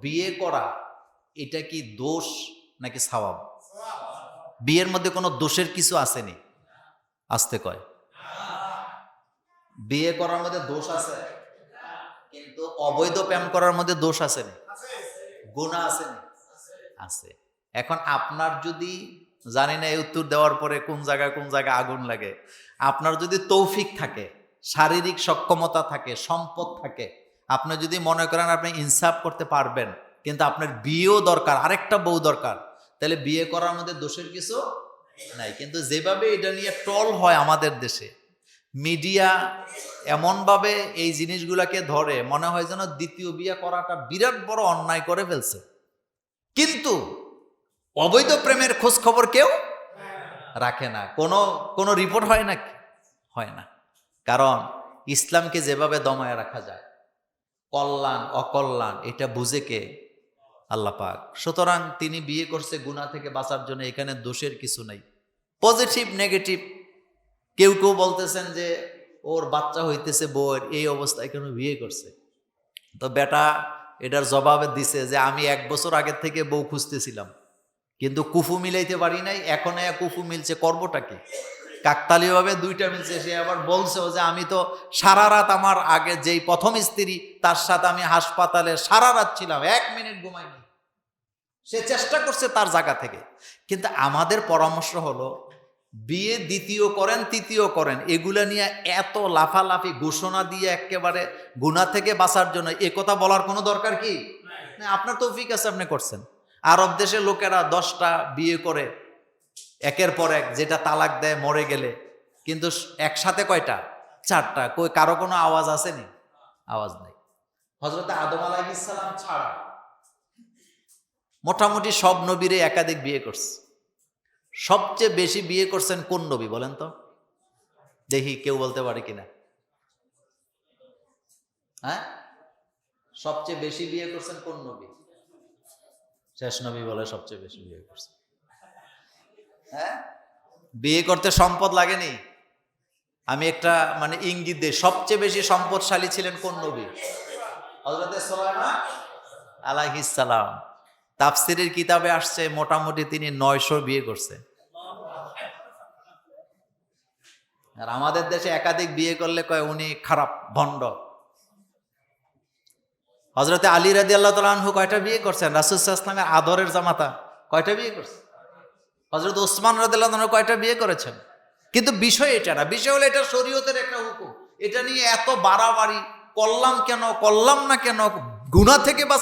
বিয়ে করা এটা কি দোষ নাকি সওয়াব? বিয়ের মধ্যে কোনো দোষের কিছু আসেনি? আসতে কয় বিয়ে করার মধ্যে দোষ আছে, কিন্তু অবৈধ প্রেম করার মধ্যে দোষ আসেনি, গুনাহ আসেনি? আছে। এখন আপনার যদি, জানি না এই উত্তর দেওয়ার পরে কোন জায়গায় আগুন লাগে, আপনার যদি তৌফিক থাকে, শারীরিক সক্ষমতা থাকে, সম্পদ থাকে, আপনি যদি মনে করেন আপনি ইনসাফ করতে পারবেন, কিন্তু আপনার বিয়েও দরকার, আরেকটা বউ দরকার, তাহলে বিয়ে করার মধ্যে দোষের কিছু নাই। কিন্তু যেভাবে এটা নিয়ে ট্রল হয় আমাদের দেশে, মিডিয়া এমনভাবে এই জিনিসগুলাকে ধরে, মনে হয় যেন দ্বিতীয় বিয়ে করাটা বিরাট বড় অন্যায় করে ফেলছে। কিন্তু অবৈধ প্রেমের খোঁজ খবর কেউ রাখে না, কোনো রিপোর্ট হয় না, হয় না। কারণ ইসলামকে যেভাবে দমায় রাখা যায়, কল্যাণ অকল্যাণ এটা বুঝে কে? আল্লাহ পাক। সুতরাং তিনি বিয়ে করছে গুনাহ থেকে বাঁচার জন্য, এখানে দোষের কিছু নাই। পজিটিভ নেগেটিভ, কেউ বলতেছেন যে ওর বাচ্চা হইতেছে, বউয়ের এই অবস্থায় কেন বিয়ে করছে, তো বেটা এটার জবাবে দিছে যে আমি 1 বছর আগের থেকে বউ খুঁজতেছিলাম, কিন্তু কুফু মিলাইতে পারি নাই, এখন কুফু মিলছে, করবোটা কি? কাকতালীয়ভাবে 2টা মিলছে। সে আবার বলছেও যে আমি তো সারা রাত, আমার আগে যেই প্রথম স্ত্রী তার সাথে আমি হাসপাতালে সারা রাত ছিলাম, 1 মিনিট ঘুমাইনি। সে চেষ্টা করছে তার জায়গা থেকে। কিন্তু আমাদের পরামর্শ হলো, বিয়ে দ্বিতীয় করেন তৃতীয় করেন, এগুলা নিয়ে এত লাফালাফি ঘোষণা দিয়ে একেবারে গুনাহ থেকে বাঁচার জন্য এ কথা বলার কোনো দরকার কি? না, আপনার তৌফিক আছে, আপনি করছেন। আরব দেশের লোকেরা 10টা বিয়ে করে একের পর এক, যেটা তালাক দেয় মরে গেলে, কিন্তু একসাথে কয়টা? 4টা। কই কারো কোনো আওয়াজ আসেনি? আওয়াজ নেই। হযরত আদম আলাইহিস সালাম ছাড়া মোটামুটি সব নবীরে একাধিক বিয়ে করছে। সবচেয়ে বেশি বিয়ে করছেন কোন নবী বলেন তো? দেখি কেউ বলতে পারে কিনা। হ্যাঁ, সবচেয়ে বেশি বিয়ে করছেন কোন নবী? শেষ নবী বলে সবচেয়ে বেশি বিয়ে করছে। হ্যাঁ, বিয়ে করতে সম্পদ লাগেনি? আমি একটা ইঙ্গিত দিই, সবচেয়ে বেশি সম্পদশালী ছিলেন কোন নবী? হযরত সুলাইমান আলাইহিস সালাম। তাফসীরের কিতাবে আসছে মোটামুটি তিনি 900 বিয়ে করছে। আর আমাদের দেশে একাধিক বিয়ে করলে কয় উনি খারাপ, ভণ্ড। হযরত আলী রাদিয়াল্লাহু তাআলা আনহু কয়টা বিয়ে করছেন? রাসূল সাল্লাল্লাহু আলাইহি ওয়াসাল্লামের আদরের জামাতা কয়টা বিয়ে করছে? হযরত ওসমান রাদিয়াল্লাহু আনহু কয়টা বিয়ে করেছেন? কিন্তু বিষয় এটা না, বিষয় হলো এটা শরীয়তের একটা হুকুম। এটা নিয়ে এত বাড়াবাড়ি, করলাম কেন, করলাম না কেন, গুনাহ থেকে বাঁচা